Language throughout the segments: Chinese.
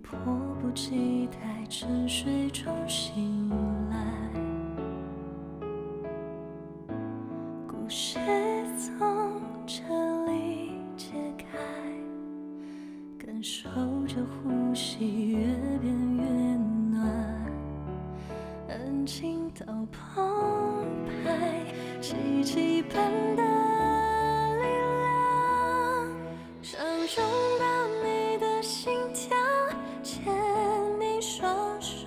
迫不及待沉睡中醒来，故事从这里揭开，感受着呼吸越变越暖，安静到澎湃，奇迹般的力量，想拥抱你的心跳，牵你双手，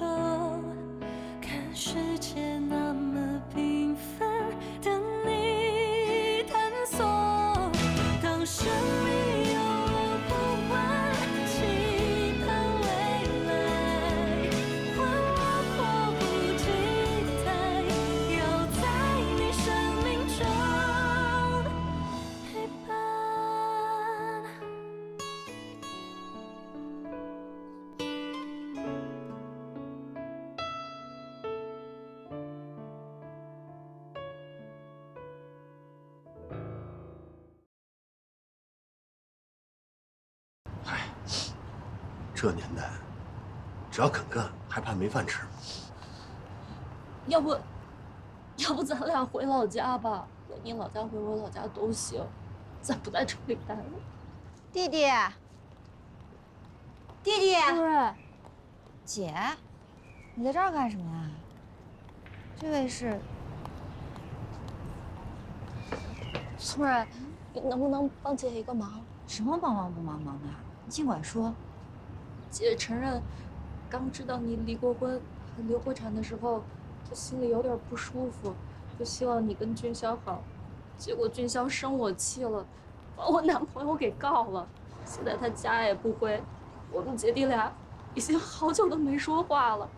看世界那么缤纷，等你探索。当生命有了呼唤，期盼未来，换我迫不及待，要在你生命中陪伴。嗨，这年代，只要肯干，还怕没饭吃？要不咱俩回老家吧？回你老家，回我老家都行，咱不在城里待了。弟弟，弟弟，苏瑞，姐，你在这儿干什么呀？这位是苏瑞，你能不能帮姐一个忙？什么帮忙不帮忙的？你尽管说。姐承认，刚知道你离过婚、还流过产的时候，就心里有点不舒服，就希望你跟俊潇好。结果俊潇生我气了，把我男朋友给告了，现在他家也不回，我们姐弟俩已经好久都没说话了。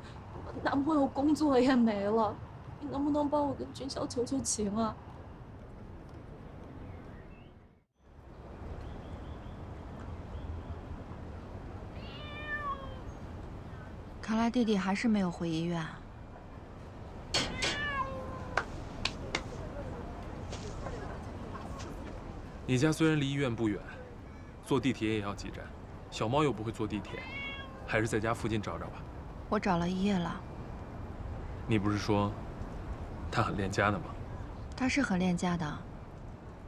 我男朋友工作也没了，你能不能帮我跟俊潇求求情啊？看来弟弟还是没有回医院。你家虽然离医院不远，坐地铁也要几站，小猫又不会坐地铁，还是在家附近找找吧。我找了一夜了。你不是说他很恋家的吗？他是很恋家的，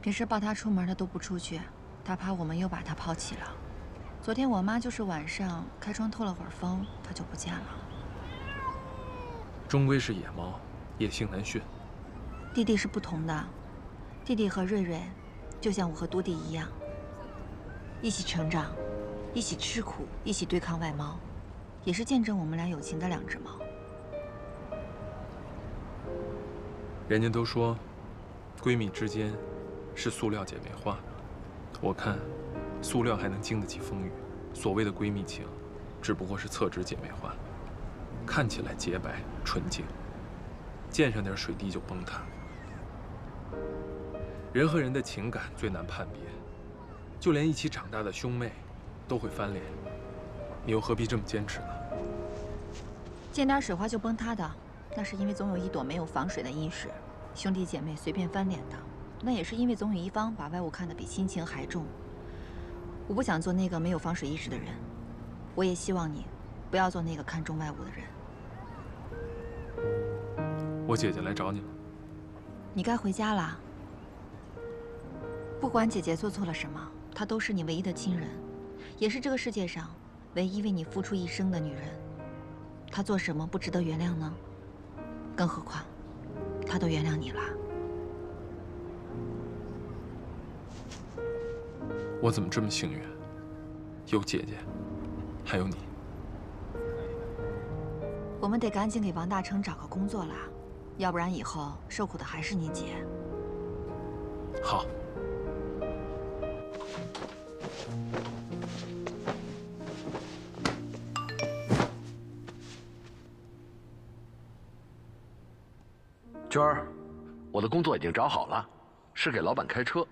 平时抱他出门他都不出去，他怕我们又把他抛弃了。昨天我妈就是晚上开窗透了会儿风，他就不见了。终归是野猫，野性难驯。弟弟是不同的，弟弟和瑞瑞就像我和都弟一样，一起成长，一起吃苦，一起对抗外猫，也是见证我们俩友情的两只猫。人家都说，闺蜜之间是塑料姐妹花，我看塑料还能经得起风雨，所谓的闺蜜情，只不过是厕纸姐妹花，看起来洁白纯净，溅上点水滴就崩塌。人和人的情感最难判别，就连一起长大的兄妹都会翻脸，你又何必这么坚持呢？溅点水花就崩塌的，那是因为总有一朵没有防水的阴石。兄弟姐妹随便翻脸的，那也是因为总有一方把外物看得比亲情还重。我不想做那个没有防水意识的人，我也希望你不要做那个看重外物的人。我姐姐来找你了。你该回家了。不管姐姐做错了什么，她都是你唯一的亲人，也是这个世界上唯一为你付出一生的女人。她做什么不值得原谅呢？更何况，她都原谅你了。我怎么这么幸运？有姐姐，还有你。我们得赶紧给王大成找个工作啦，要不然以后受苦的还是你姐。好。娟儿，我的工作已经找好了，是给老板开车。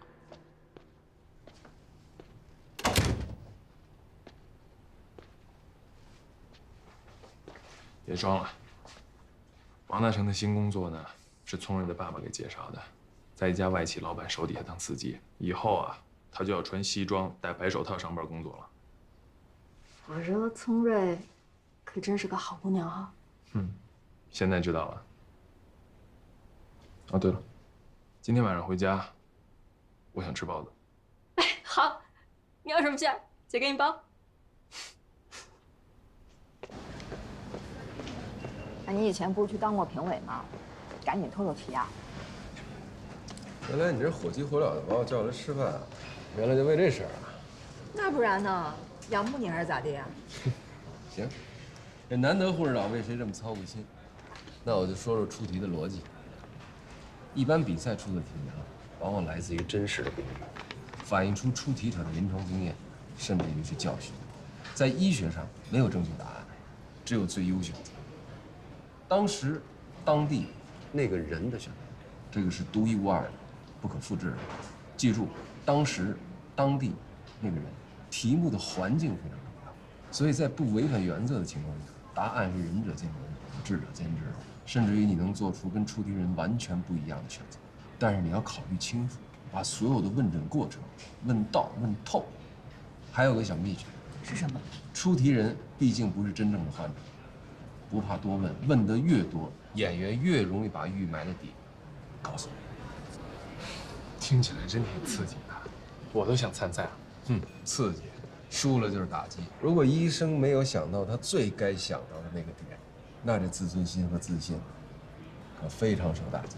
别装了，王大成的新工作呢，是聪瑞的爸爸给介绍的，在一家外企老板手底下当司机。以后啊，他就要穿西装、戴白手套上班工作了。我这个聪瑞可真是个好姑娘啊。现在知道了。哦，对了，今天晚上回家，我想吃包子。哎，好，你要什么馅儿？姐给你包。那你以前不是去当过评委吗？赶紧透透题啊！原来你这火急火燎的把我叫来吃饭啊，原来就为这事儿啊！那不然呢？仰慕你还是咋的呀？行，这难得护士长为谁这么操过心，那我就说说出题的逻辑。一般比赛出的题啊，往往来自于真实的病例，反映出出题者的临床经验，甚至于是教训。在医学上没有正确答案，只有最优选择。当时、当地那个人的选择，这个是独一无二的，不可复制的。记住，当时、当地那个人，题目的环境非常重要。所以在不违反原则的情况下，答案是仁者见仁，智者见智，甚至于你能做出跟出题人完全不一样的选择。但是你要考虑清楚，把所有的问诊过程问到问透。还有个小秘诀，是什么？出题人毕竟不是真正的患者，不怕多问，问得越多，演员越容易把预埋的底告诉你。听起来真挺刺激的，我都想参赛了。刺激，输了就是打击。如果医生没有想到他最该想到的那个点，那这自尊心和自信可非常受打击。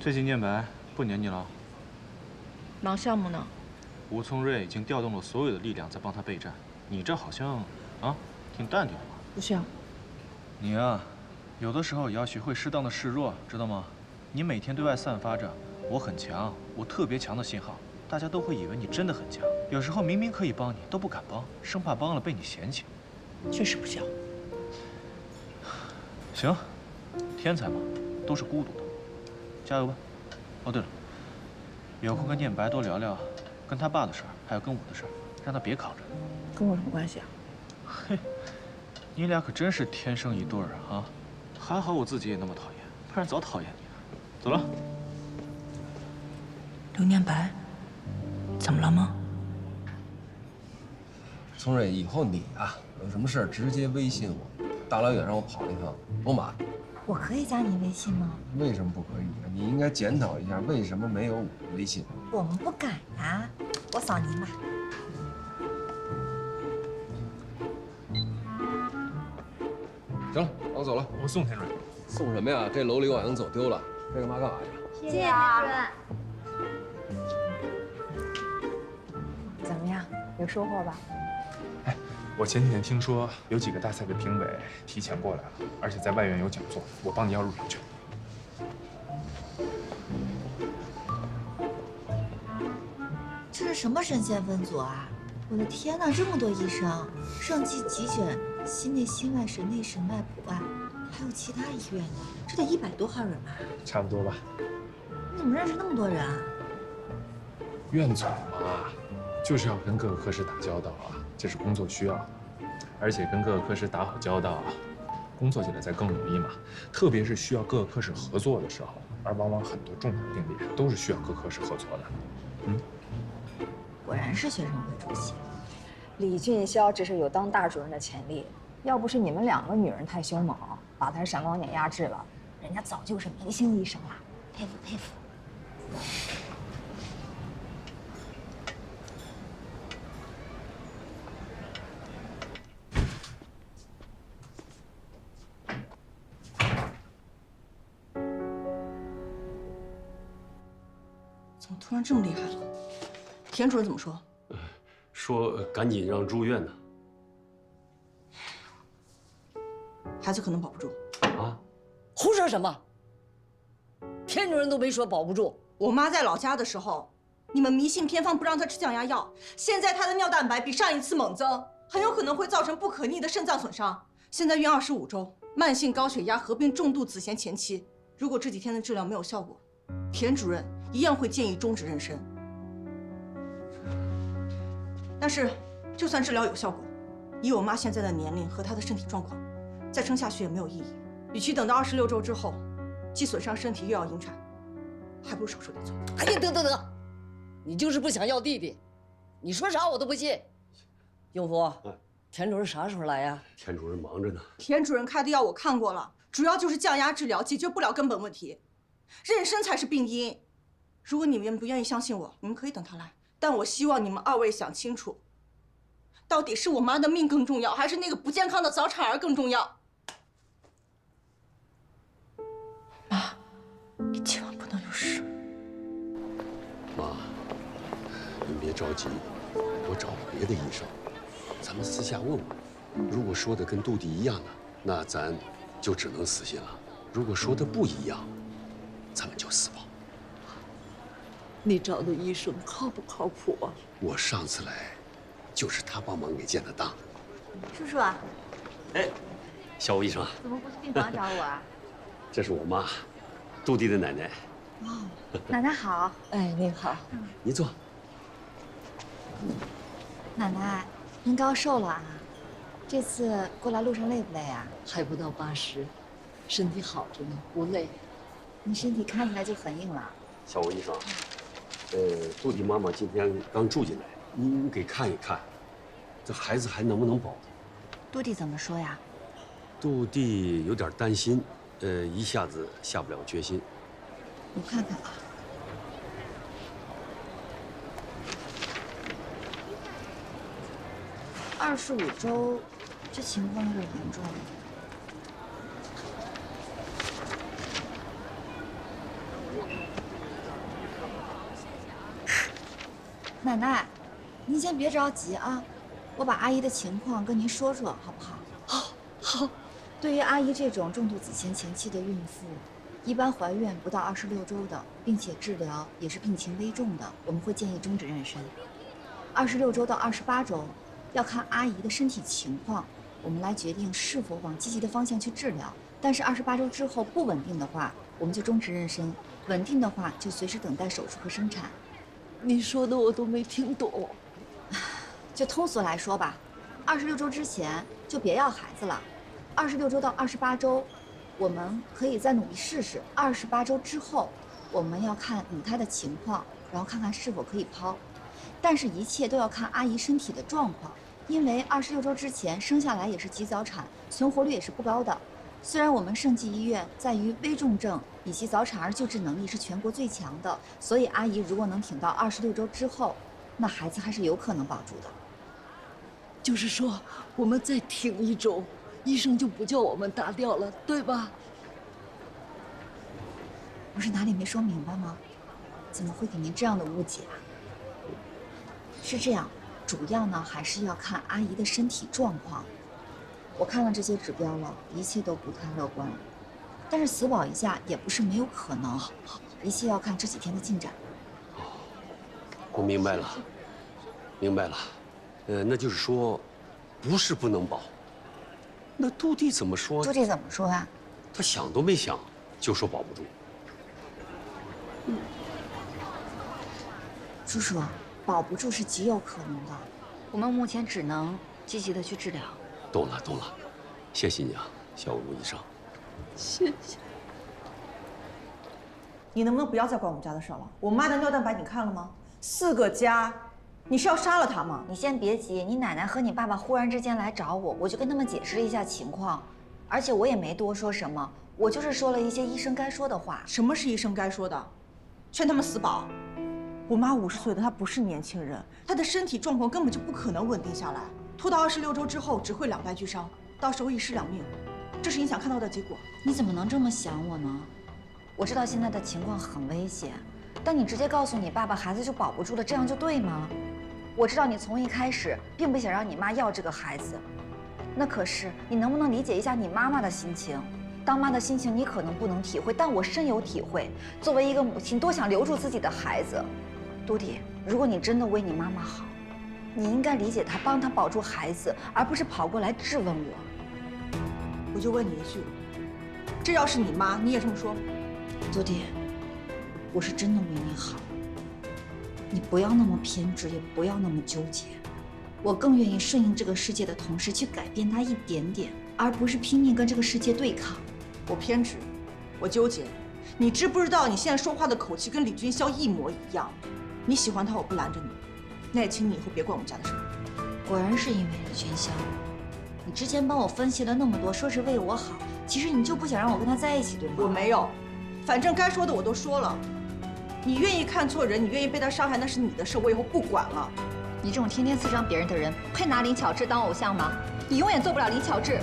这期念白不黏你了。忙项目呢？吴聪瑞已经调动了所有的力量在帮他备战，你这好像挺淡定的嘛。不需要。你呀，有的时候也要学会适当的示弱，知道吗？你每天对外散发着我很强，我特别强的信号，大家都会以为你真的很强。有时候明明可以帮你，都不敢帮，生怕帮了被你嫌弃。确实不需要。行，天才嘛，都是孤独的，加油吧。哦，对了，有空跟念白多聊聊，跟他爸的事儿，还有跟我的事儿，让他别扛着。跟我什么关系啊？嘿，你俩可真是天生一对儿啊！还好我自己也那么讨厌，不然早讨厌你了。走了。刘念白，怎么了吗？聪瑞，以后你啊，有什么事儿直接微信我，大老远让我跑一趟，多麻烦。我可以加你微信吗？为什么不可以啊？你应该检讨一下，为什么没有我的微信？我们不敢呀，我扫您吧。行了，我走了。我送田蕊。送什么呀？这楼里我好像走丢了，这干嘛干嘛去？谢谢田主任。怎么样？有收获吧？我前几天听说有几个大赛的评委提前过来了，而且在外院有讲座，我帮你要入场券。这是什么神仙分组啊？我的天哪，这么多医生，上气急诊、心内心外、神内神外、普外，还有其他医院的，这得100多号人吧？差不多吧。你怎么认识那么多人啊？院总嘛，就是要跟各个科室打交道啊，这是工作需要，而且跟各个科室打好交道啊，工作起来才更容易嘛。特别是需要各个科室合作的时候，而往往很多重大病例都是需要各科室合作的。果然是学生会主席。李俊霄这是有当大主任的潜力，要不是你们2个女人太凶猛，把他闪光点压制了，人家早就是明星医生了，佩服佩服。怎么突然这么厉害了？田主任怎么说？说赶紧让住院呢。孩子可能保不住。啊？胡说什么？田主任都没说保不住。我妈在老家的时候，你们迷信偏方不让她吃降压药，现在她的尿蛋白比上一次猛增，很有可能会造成不可逆的肾脏损伤。现在孕25周，慢性高血压合并重度子痫前期，如果这几天的治疗没有效果，田主任一样会建议终止妊娠。但是，就算治疗有效果，以我妈现在的年龄和她的身体状况，再撑下去也没有意义。与其等到26周之后，既损伤身体又要引产，还不如手术点错。哎呀，得，你就是不想要弟弟，你说啥我都不信。应福，田主任啥时候来呀？田主任忙着呢。田主任开的药我看过了，主要就是降压治疗，解决不了根本问题，妊娠才是病因。如果你们不愿意相信我，你们可以等他来，但我希望你们2位想清楚，到底是我妈的命更重要，还是那个不健康的早产儿更重要？妈，你千万不能有事。妈，您别着急，我找个别的医生，咱们私下问问。如果说的跟杜迪一样的，那咱就只能死心了；如果说的不一样，咱们就死保。你找的医生靠不靠谱啊？我上次来，就是他帮忙给建的档。叔叔啊，哎，小吴医生，怎么不去病房找我啊？这是我妈，杜迪的奶奶。哦，奶奶好。哎，您好。您坐。奶奶，您高寿了啊？这次过来路上累不累啊？还不到80，身体好着呢，不累。你身体看起来就很硬朗。小吴医生，杜迪妈妈今天刚住进来，您给看一看，这孩子还能不能保？杜迪怎么说呀？杜迪有点担心，一下子下不了决心。我看看啊。25周，这情况有点严重。奶奶，您先别着急啊，我把阿姨的情况跟您说说，好不好？好。对于阿姨这种重度子痫前期的孕妇，一般怀孕不到26周的，并且治疗也是病情危重的，我们会建议终止妊娠。26周到28周，要看阿姨的身体情况，我们来决定是否往积极的方向去治疗。但是28周之后不稳定的话，我们就终止妊娠；稳定的话，就随时等待手术和生产。你说的我都没听懂。就通俗来说吧，26周之前就别要孩子了。26周到28周，我们可以再努力试试。28周之后，我们要看母胎的情况，然后看看是否可以抛。但是，一切都要看阿姨身体的状况，因为26周之前生下来也是极早产，存活率也是不高的。虽然我们盛济医院在于危重症以及早产儿救治能力是全国最强的，所以阿姨如果能挺到26周之后，那孩子还是有可能保住的。就是说，我们再挺1周，医生就不叫我们打掉了，对吧？我是哪里没说明白吗？怎么会给您这样的误解啊？是这样，主要呢还是要看阿姨的身体状况。我看了这些指标了，一切都不太乐观，但是死保一下也不是没有可能，一切要看这几天的进展。我明白了，明白了，那就是说，不是不能保。那杜迪怎么说？杜迪怎么说呀？他想都没想就说保不住。叔叔，保不住是极有可能的，我们目前只能积极的去治疗。懂了，懂了，谢谢你啊，小吴医生。谢谢。你能不能不要再管我们家的事了？我妈的尿蛋白你看了吗？4个加，你是要杀了她吗？你先别急，你奶奶和你爸爸忽然之间来找我，我就跟他们解释了一下情况，而且我也没多说什么，我就是说了一些医生该说的话。什么是医生该说的？劝他们死保。我妈50岁的，她不是年轻人，她的身体状况根本就不可能稳定下来，拖到26周之后只会两败俱伤，到时候一尸两命，这是你想看到的结果。你怎么能这么想我呢？我知道现在的情况很危险，但你直接告诉你爸爸，孩子就保不住了，这样就对吗？我知道你从一开始并不想让你妈要这个孩子，那可是你能不能理解一下你妈妈的心情？当妈的心情你可能不能体会，但我深有体会。作为一个母亲，多想留住自己的孩子。杜迪，如果你真的为你妈妈好，你应该理解她，帮她保住孩子，而不是跑过来质问我。我就问你一句，这要是你妈，你也这么说？杜迪，我是真的为你好，你不要那么偏执，也不要那么纠结。我更愿意顺应这个世界的同时去改变它一点点，而不是拼命跟这个世界对抗。我偏执，我纠结，你知不知道你现在说话的口气跟李军霄一模一样？你喜欢他，我不拦着你，那也请你以后别管我们家的事儿。果然是因为李军霄，你之前帮我分析了那么多，说是为我好，其实你就不想让我跟他在一起，对吗？我没有，反正该说的我都说了。你愿意看错人，你愿意被他伤害，那是你的事，我以后不管了。你这种天天刺伤别人的人，配拿林巧稚当偶像吗？你永远做不了林巧稚。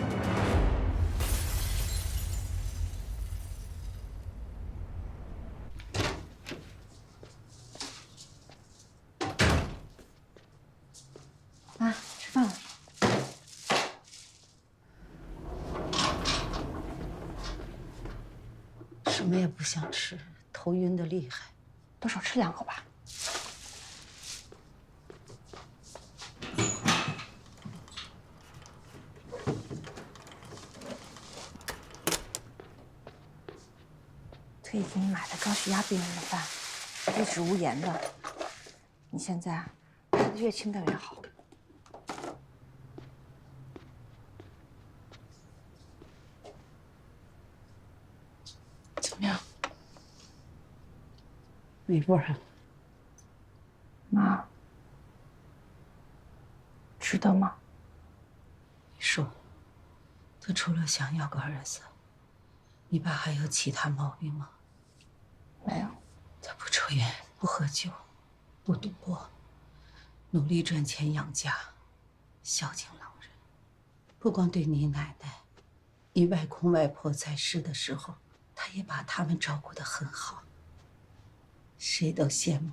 妈，吃饭了。什么也不想吃，头晕的厉害。多少吃2口吧。特意给你买的高血压病人的饭，低脂无盐的。你现在吃的越清淡越好。怎么样？没味儿。妈，值得吗？你说，他除了想要个儿子，你爸还有其他毛病吗？没有。他不抽烟，不喝酒，不赌博，努力赚钱养家，孝敬老人。不光对你奶奶，你外公外婆在世的时候，他也把他们照顾得很好。谁都羡慕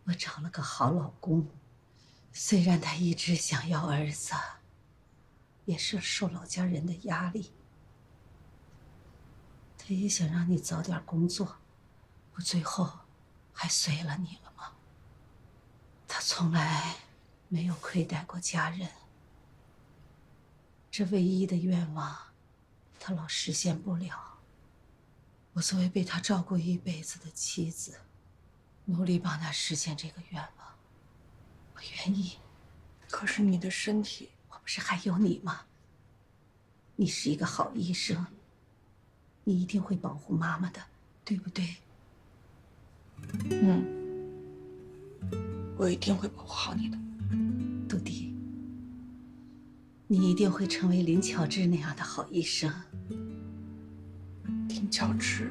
我找了个好老公，虽然他一直想要儿子，也是受老家人的压力。他也想让你早点工作，不最后还随了你了吗？他从来没有亏待过家人，这唯一的愿望，他老实现不了。我作为被他照顾一辈子的妻子，努力帮他实现这个愿望，我愿意。可是你的身体，我不是还有你吗？你是一个好医生，你一定会保护妈妈的，对不对？嗯，我一定会保护好你的，杜迪。你一定会成为林巧稚那样的好医生。林巧稚，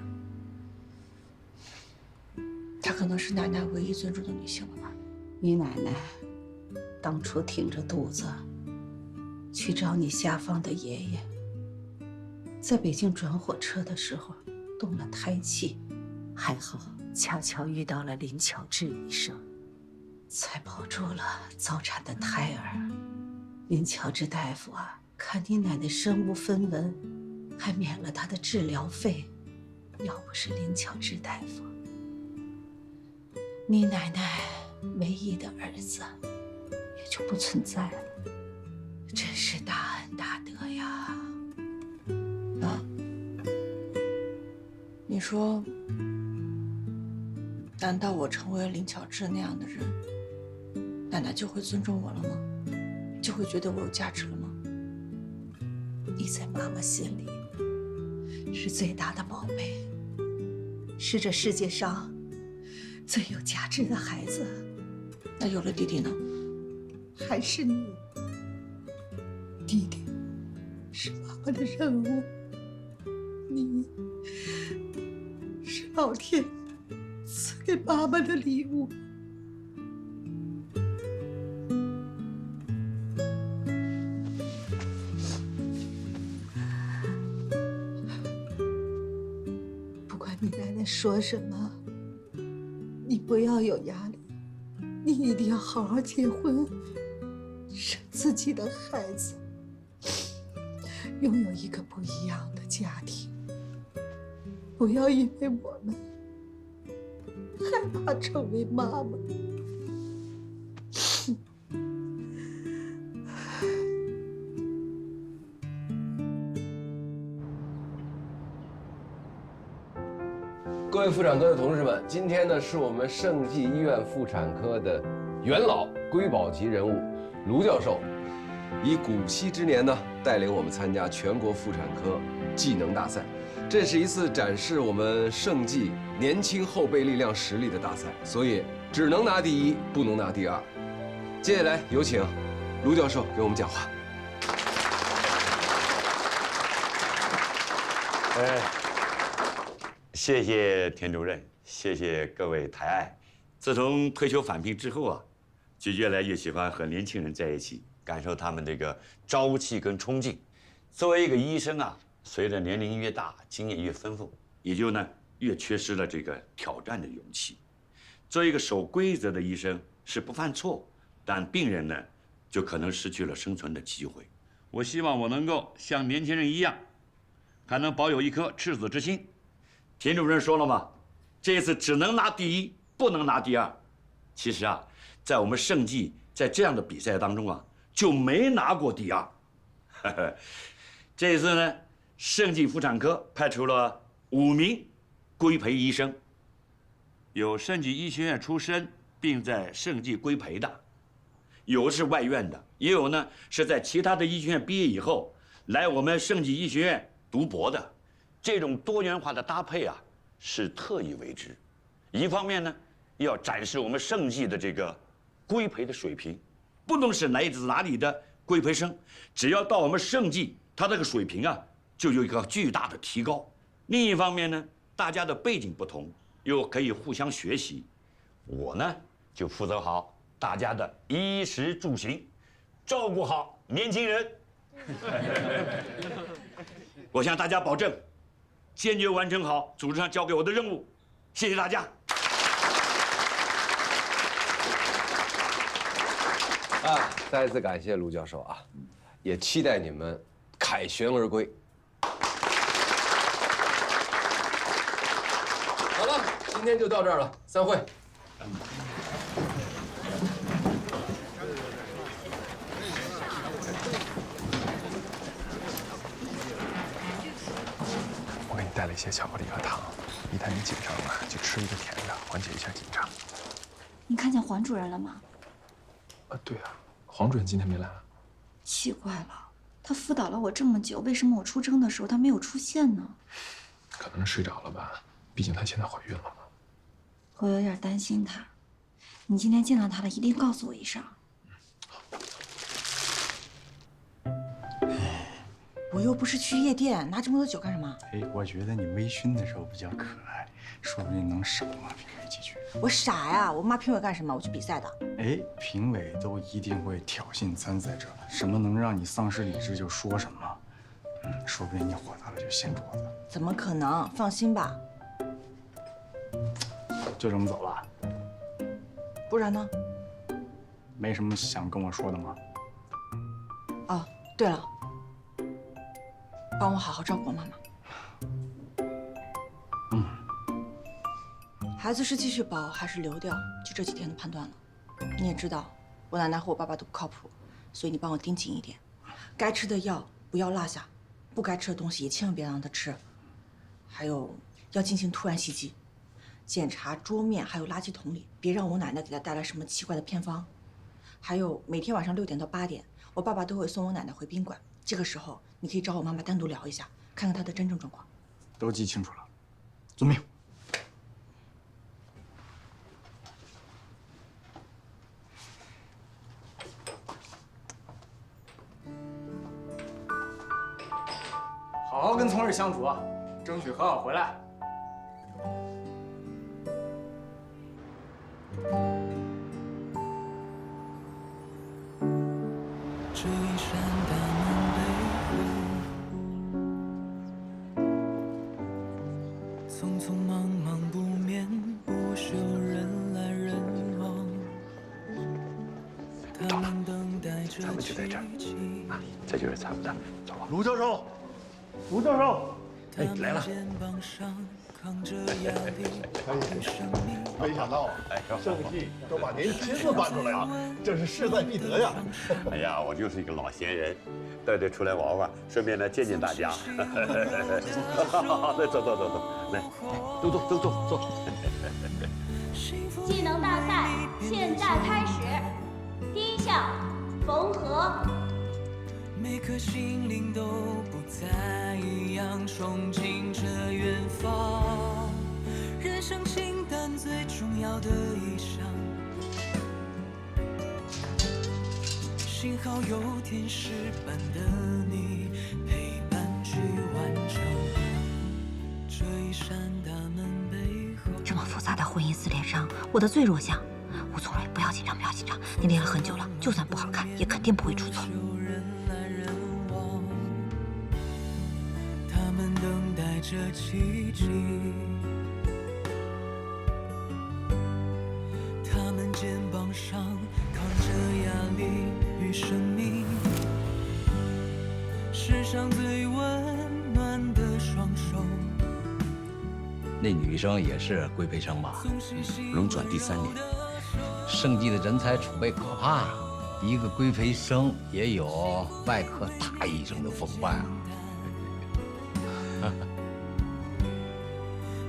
她可能是奶奶唯一尊重的女性了吧？你奶奶当初挺着肚子去找你下放的爷爷，在北京转火车的时候动了胎气，还好恰巧遇到了林巧稚医生，才保住了早产的胎儿。林巧稚大夫啊，看你奶奶身无分文，还免了她的治疗费。要不是林巧稚大夫，你奶奶唯一的儿子也就不存在了。真是大恩大德呀！妈，你说，难道我成为林巧稚那样的人，奶奶就会尊重我了吗？就会觉得我有价值了吗？你在妈妈心里是最大的宝贝，是这世界上最有价值的孩子。那有了弟弟呢？还是你。弟弟是妈妈的任务，你是老天赐给妈妈的礼物。不管你奶奶说什么，你不要有压力，你一定要好好结婚，生自己的孩子，拥有一个不一样的家庭。不要因为我们害怕成为妈妈。各位妇产科的同事们，今天呢是我们盛济医院妇产科的元老瑰宝级人物卢教授，以古稀之年呢带领我们参加全国妇产科技能大赛。这是一次展示我们盛技年轻后备力量实力的大赛，所以只能拿第1，不能拿第2。接下来有请卢教授给我们讲话。谢谢田主任，谢谢各位抬爱。自从退休返聘之后啊，就越来越喜欢和年轻人在一起，感受他们这个朝气跟冲劲。作为一个医生啊，随着年龄越大，经验越丰富，也就呢越缺失了这个挑战的勇气。做一个守规则的医生是不犯错，但病人呢就可能失去了生存的机会。我希望我能够像年轻人一样，还能保有一颗赤子之心。田主任说了嘛，这次只能拿第1，不能拿第2。其实啊，在我们盛技在这样的比赛当中啊，就没拿过第2。这一次呢，盛技妇产科派出了5名规培医生，有盛技医学院出身并在盛技规培的，有是外院的，也有呢是在其他的医学院毕业以后来我们盛技医学院读博的。这种多元化的搭配啊，是特意为之。一方面呢，要展示我们盛技的这个规培的水平，不能是来自哪里的规培生，只要到我们盛技，他这个水平啊就有一个巨大的提高。另一方面呢，大家的背景不同，又可以互相学习。我呢就负责好大家的衣食住行，照顾好年轻人。我向大家保证，坚决完成好组织上交给我的任务。谢谢大家。再一次感谢卢教授啊，也期待你们凯旋而归。好了，今天就到这儿了，散会。我给你带了一些巧克力和糖，一旦你紧张了，就吃一个甜的，缓解一下紧张。你看见黄主任了吗？对啊，黄主任今天没来啊。奇怪了，他辅导了我这么久，为什么我出征的时候他没有出现呢？可能是睡着了吧，毕竟她现在怀孕了嘛。我有点担心他。你今天见到他了，一定告诉我一声。我又不是去夜店，拿这么多酒干什么？哎，我觉得你微醺的时候比较可爱，说不定能赏骂评委几句。我傻呀！我骂评委干什么？我去比赛的。哎，评委都一定会挑衅参赛者，什么能让你丧失理智就说什么。说不定你火大了就掀桌子。怎么可能？放心吧。就这么走了？不然呢？没什么想跟我说的吗？哦，对了，帮我好好照顾我妈妈。孩子是继续保还是流掉，就这几天的判断了。你也知道，我奶奶和我爸爸都不靠谱，所以你帮我盯紧一点，该吃的药不要落下，不该吃的东西也千万别让他吃。还有要进行突然袭击，检查桌面还有垃圾桶里，别让我奶奶给他带来什么奇怪的偏方。还有每天晚上6点到8点，我爸爸都会送我奶奶回宾馆，这个时候你可以找我妈妈单独聊一下，看看她的真正状况。都记清楚了，遵命。好好跟从儿相处啊，争取和好回来。这一扇大门背后，匆匆忙忙不眠不休，人来人往。他们等待着咱们就在这儿啊，这就是咱们的，走吧。卢教授，卢教授，哎，来了。没想到啊，盛技都把您亲自搬出来啊，这是势在必得呀。哎呀，我就是一个老闲人，带着出来玩玩，顺便来见见大家。好，来走，来，坐。技能大赛现在开始，第一项缝合。每颗心灵都不再一样，憧憬着远方。人生清淡最重要的一项，幸好有天使般的你陪伴去完成。这一扇大门背后，这么复杂的婚姻撕裂伤，我的最弱项。吴宗瑞，不要紧张，不要紧张，你练了很久了，就算不好看，也肯定不会出错。他们等待着奇迹，他们肩膀上扛着压力与生命，世上最温暖的双手。那女生也是规培生吧？轮转第3年。盛季的人才储备可怕，一个规培生也有外科大医生的风范啊。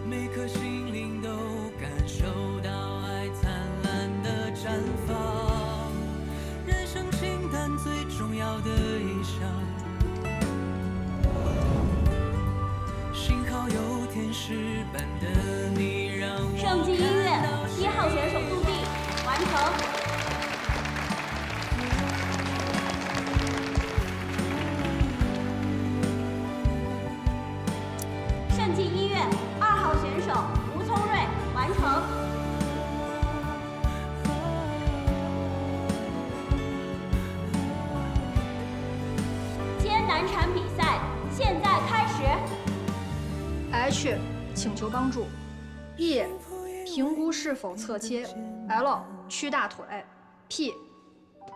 每颗心灵都感受到爱灿烂的绽放，人生清淡最重要的一项，幸好有天使般的你让我盛季音乐1号选手杜地完成。盛季音乐2号选手吴聪瑞完成。艰难产比赛现在开始。H. 请求帮助。E. 评估是否侧切。L. 屈大腿。P.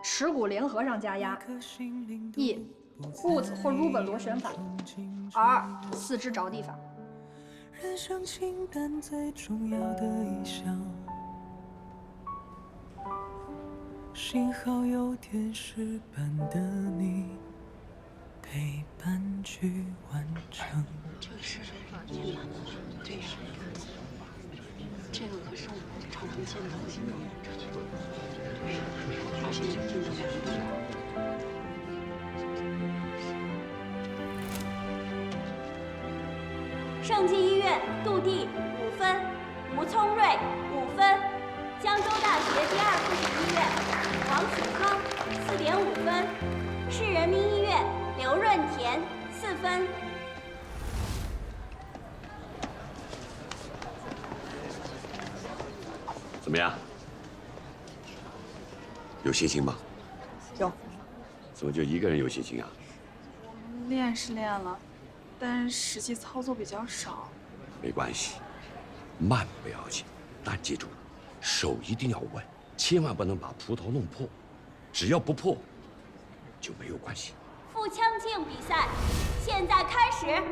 耻骨联合上加压。E. 步子或 Ruber 螺旋法。R. 四肢着地法。人生清淡最重要的一项，幸好有天使般的你陪伴去完成。这个是对呀，这个可是我们常常见到的新闻，而且是真的良率。盛季医院杜地5分，吴聪瑞5分，江州大学第2附属医院王启康4.5分，市人民医院刘润田4分。怎么样？有信心吗？有。怎么就一个人有信心啊？练是练了，但实际操作比较少。没关系，慢不要紧，但记住，手一定要稳，千万不能把葡萄弄破。只要不破，就没有关系。腹腔镜比赛现在开始。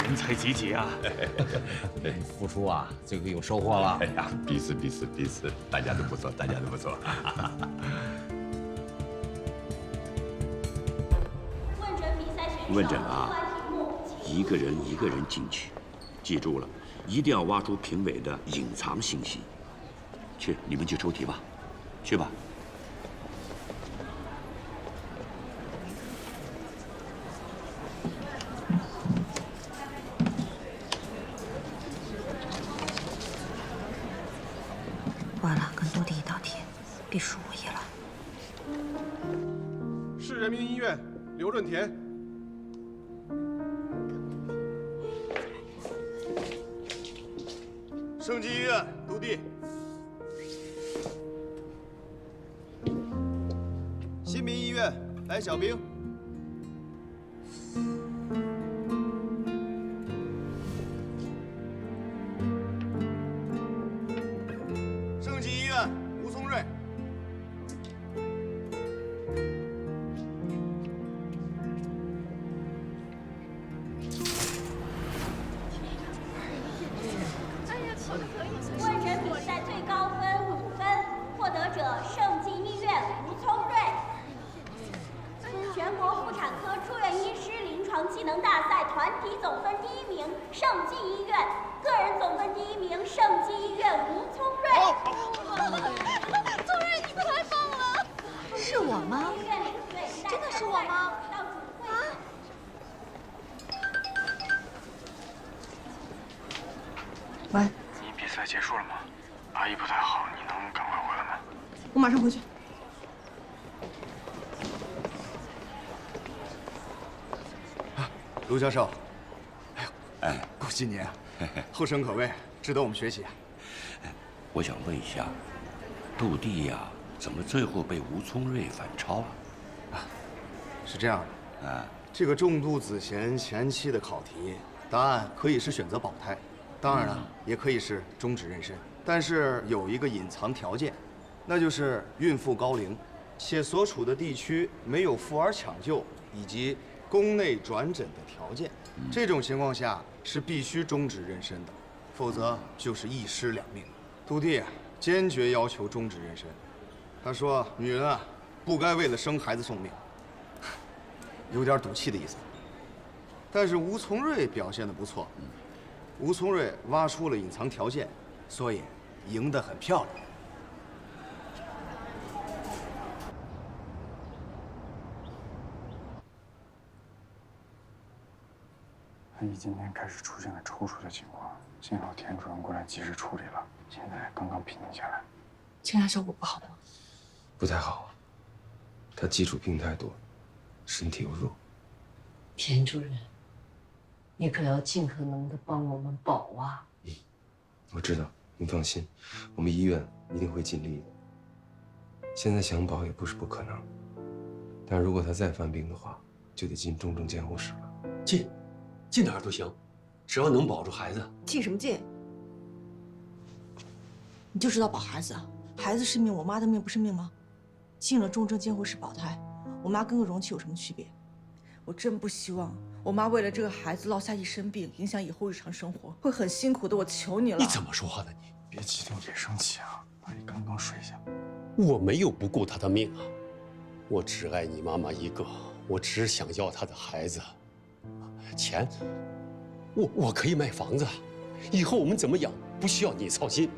人才济济啊！付出啊，最后有收获了。哎呀，彼此，大家都不错，大家都不错。问诊比赛选手问诊啊，一个人一个人进去，记住了，一定要挖出评委的隐藏信息。去，你们去抽题吧，去吧。完了，跟杜地一道题，必输无疑了。市人民医院刘润田。盛季医院杜地。新民医院来小兵。喂，你比赛结束了吗？阿姨不太好，你能赶快回来吗？我马上回去。卢教授，恭喜你啊，后生可畏，值得我们学习啊。我想问一下，杜弟呀，怎么最后被吴聪瑞反超了？是这样的，这个重度子痫前期的考题，答案可以是选择保胎，当然了，也可以是终止妊娠，但是有一个隐藏条件，那就是孕妇高龄，且所处的地区没有妇儿抢救以及宫内转诊的条件，这种情况下是必须终止妊娠的，否则就是一尸两命。杜弟坚决要求终止妊娠，他说女人啊，不该为了生孩子送命，有点赌气的意思。但是吴从瑞表现得不错，吴从瑞挖出了隐藏条件，所以赢得很漂亮。阿姨今天开始出现了抽搐的情况，幸好田主任过来及时处理了，现在刚刚平静下来。清查效果不好吗？不太好，他基础病太多，身体又弱。田主任，你可要尽可能的帮我们保啊！我知道，您放心，我们医院一定会尽力的。现在想保也不是不可能，但如果他再犯病的话，就得进重症监护室了。进哪儿都行，只要能保住孩子。进什么进？你就知道保孩子啊？孩子是命，我妈的命不是命吗？进了重症监护室保胎，我妈跟个容器有什么区别？我真不希望我妈为了这个孩子落下一身病，影响以后日常生活，会很辛苦的。我求你了。你怎么说话的你？别激动，别生气啊！阿姨刚刚睡下。我没有不顾她的命啊，我只爱你妈妈一个，我只想要她的孩子。钱，我可以卖房子，以后我们怎么养不需要你操心。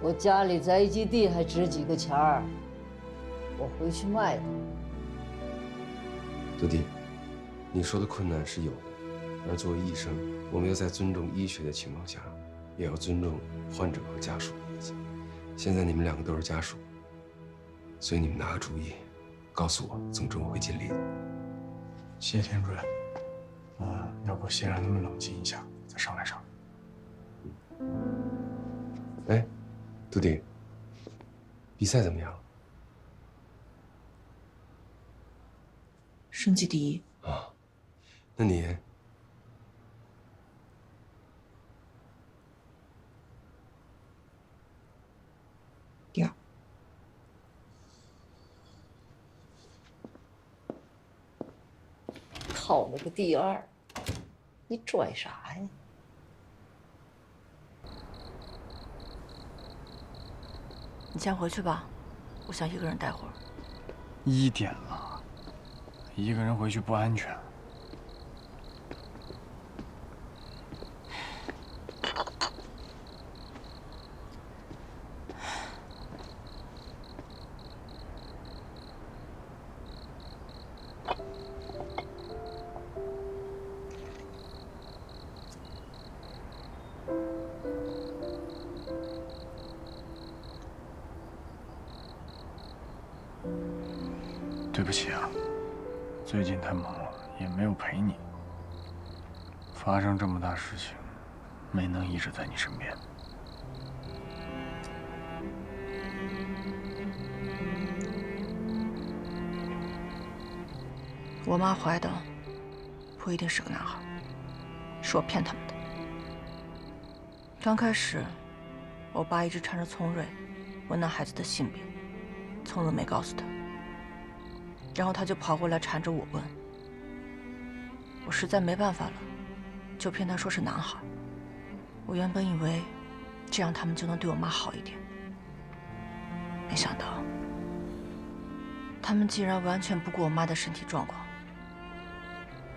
我家里宅基地还值几个钱儿，我回去卖了。杜弟，你说的困难是有的，而作为医生，我们要在尊重医学的情况下，也要尊重患者和家属的意见。现在你们两个都是家属，所以你们拿个主意，告诉我，总之我会尽力的。谢谢田主任。要不先让他们冷静一下，再商量商量。哎，杜弟，比赛怎么样？升级第一啊，那你第二。考了个第二，你拽啥呀？你先回去吧，我想一个人待会儿。1点了，一个人回去不安全。对不起啊，最近太忙了，也没有陪你。发生这么大事情，没能一直在你身边。我妈怀的不一定是个男孩，是我骗他们的。刚开始，我爸一直缠着聪瑞，问那孩子的性别，聪瑞没告诉他。然后他就跑过来缠着我问，我实在没办法了，就骗他说是男孩。我原本以为这样他们就能对我妈好一点，没想到他们竟然完全不顾我妈的身体状况，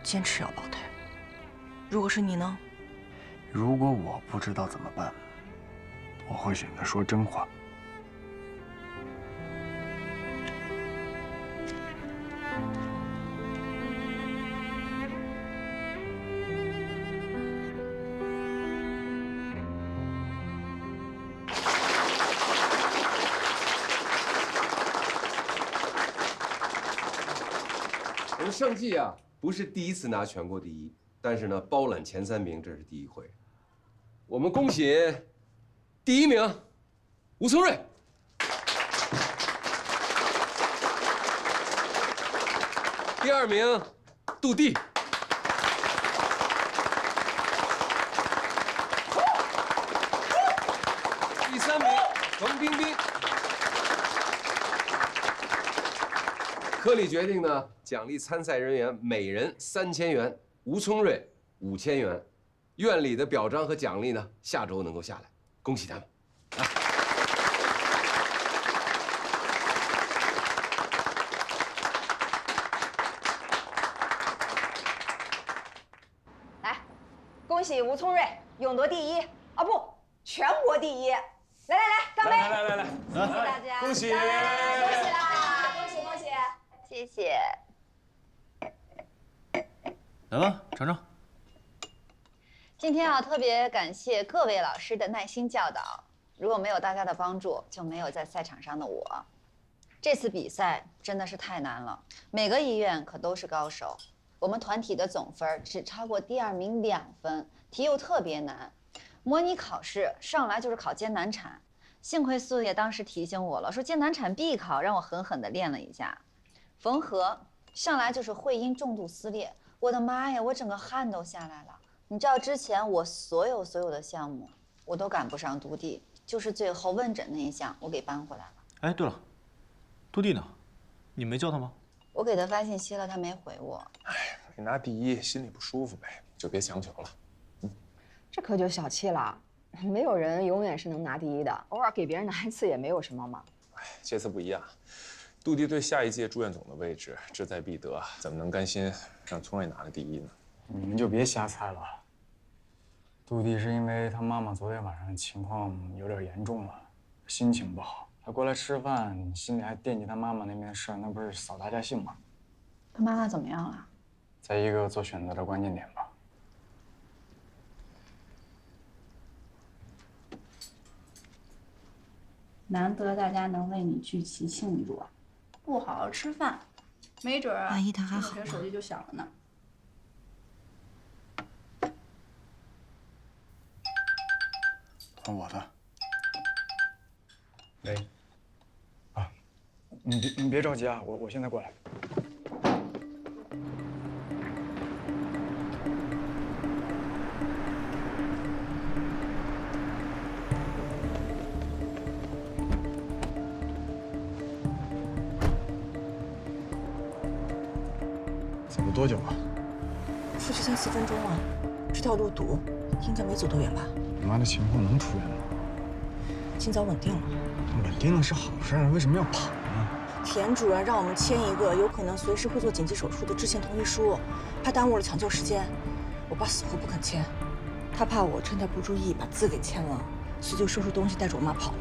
坚持要保胎。如果是你呢？如果我不知道怎么办，我会选择说真话。盛记啊，不是第一次拿全国第1，但是呢，包揽前3名这是第1回。我们恭喜第1名吴聪睿，第2名杜弟，第3名冯冰冰。科里决定呢，奖励参赛人员每人3000元，吴聪睿5000元。院里的表彰和奖励呢，下周能够下来，恭喜他们。来，恭喜吴聪睿勇夺第1，啊不，全国第1！来，干杯！来，谢谢大家，恭喜！恭喜啦！恭喜！谢谢。来吧，尝尝。今天要特别感谢各位老师的耐心教导，如果没有大家的帮助，就没有在赛场上的我。这次比赛真的是太难了，每个医院可都是高手。我们团体的总分只超过第2名2分，题又特别难。模拟考试上来就是考艰难产，幸亏苏爷当时提醒我了，说艰难产必考，让我狠狠地练了一下。缝合上来就是会阴重度撕裂，我的妈呀，我整个汗都下来了。你知道之前我所有的项目我都赶不上杜弟，就是最后问诊那一项我给扳回来了。哎，对了，杜弟呢？你没叫他吗？我给他发信息了，他没回我。哎，你拿第1心里不舒服呗，就别强求了。这可就小气了，没有人永远是能拿第1的，偶尔给别人拿1次也没有什么嘛。哎，这次不一样，杜弟对下一届住院总的位置志在必得，怎么能甘心让聪睿拿了第1呢？你们就别瞎猜了。杜弟是因为他妈妈昨天晚上情况有点严重了，心情不好，他过来吃饭，心里还惦记他妈妈那边的事，那不是扫大家兴吗？他妈妈怎么样了？在一个做选择的关键点吧。难得大家能为你聚齐庆祝啊，不好好吃饭，没准儿万一他还好，手机就响了呢。我的。喂。啊，你别着急啊，我现在过来。走了多久啊？出去才4分钟啊，这条路堵，应该没走多远吧？你妈的情况能出院吗？尽早稳定了。稳定了是好事，为什么要跑呢？田主任让我们签一个有可能随时会做紧急手术的知情同意书，怕耽误了抢救时间。我爸死活不肯签，他怕我趁他不注意把字给签了，所以就收拾东西带着我妈跑了。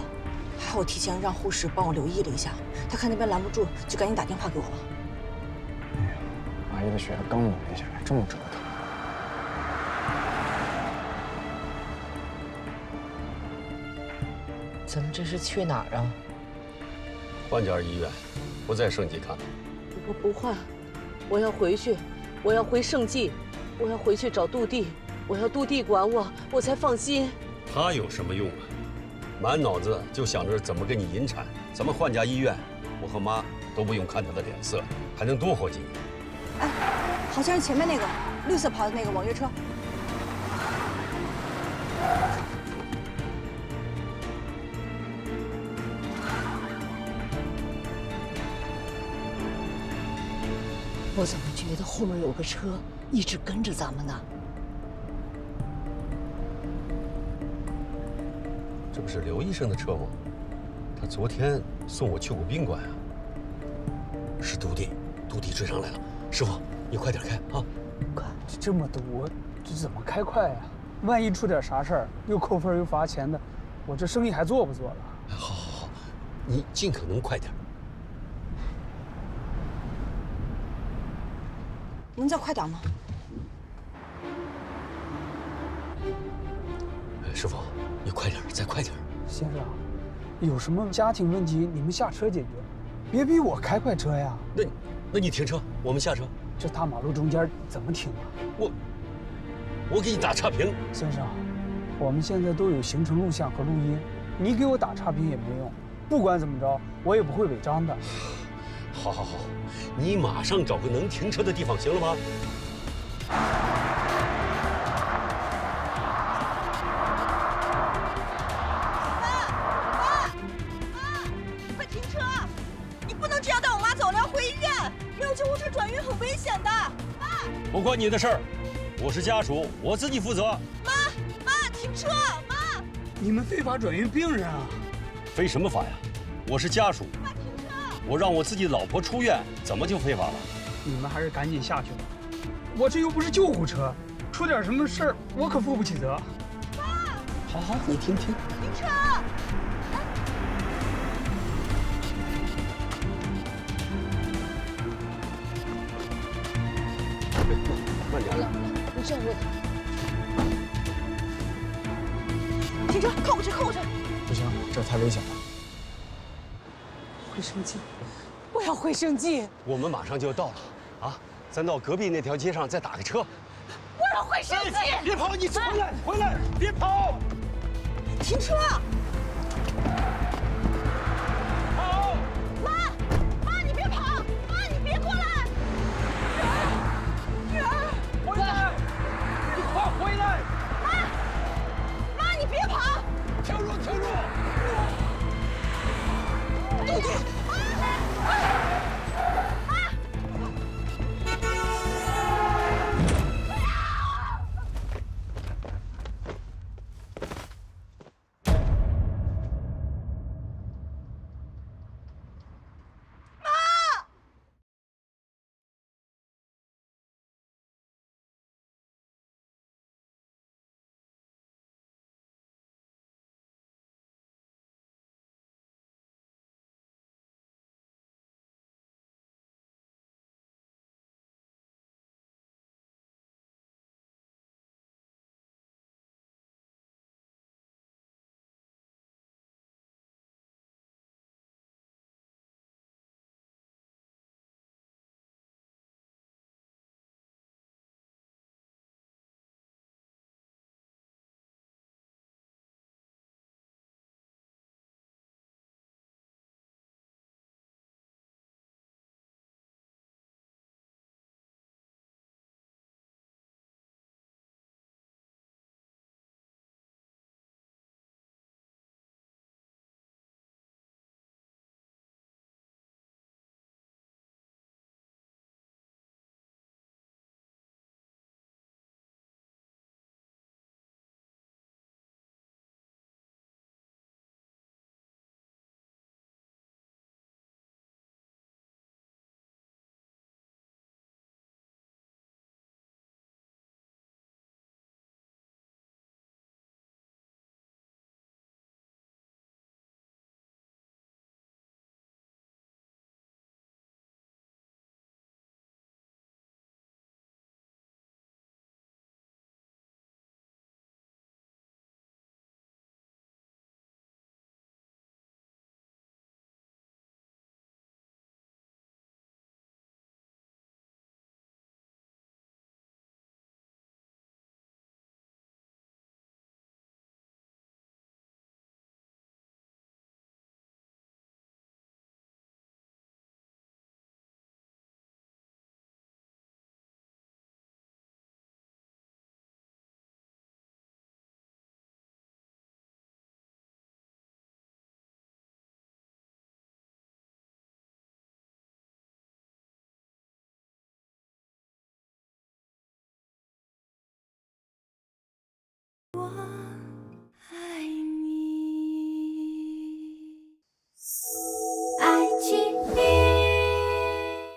还好我提前让护士帮我留意了一下，他看那边拦不住，就赶紧打电话给我了。阿姨的血压刚稳定下来，这么折腾。咱们这是去哪儿啊？换家医院，不在盛记看了。我不换，我要回去，我要回盛记，我要回去找杜弟，我要杜弟管我，我才放心。他有什么用啊？满脑子就想着怎么给你引产。咱们换家医院，我和妈都不用看他的脸色，还能多活几年。哎，好像是前面那个绿色牌的那个网约车。我怎么觉得后面有个车一直跟着咱们呢？这不是刘医生的车吗？他昨天送我去过宾馆啊。是杜弟，杜弟追上来了。师傅，你快点开啊！这么堵，这怎么开快呀？万一出点啥事儿，又扣分又罚钱的，我这生意还做不做了？好，你尽可能快点。能再快点吗？师傅，你快点，再快点。先生，有什么家庭问题你们下车解决，别逼我开快车呀。那你停车，我们下车。这大马路中间怎么停啊？我给你打差评。先生，我们现在都有行程录像和录音，你给我打差评也没用。不管怎么着，我也不会违章的。好，你马上找个能停车的地方，行了吗？快停车！你不能这样带我妈走了，要回医院，让救护车转运很危险的。妈，不关你的事儿，我是家属，我自己负责。妈，停车！妈，你们非法转运病人啊？非什么法呀？我是家属，我让我自己的老婆出院，怎么就非法了？你们还是赶紧下去吧，我这又不是救护车，出点什么事儿我可负不起责。好，你停。停车！慢点，你站住！停车，靠过去！不行，这太危险了。回生记，我要回生记。我们马上就要到了啊！咱到隔壁那条街上再打个车。我要回生记！别跑！你回来！别跑！停车！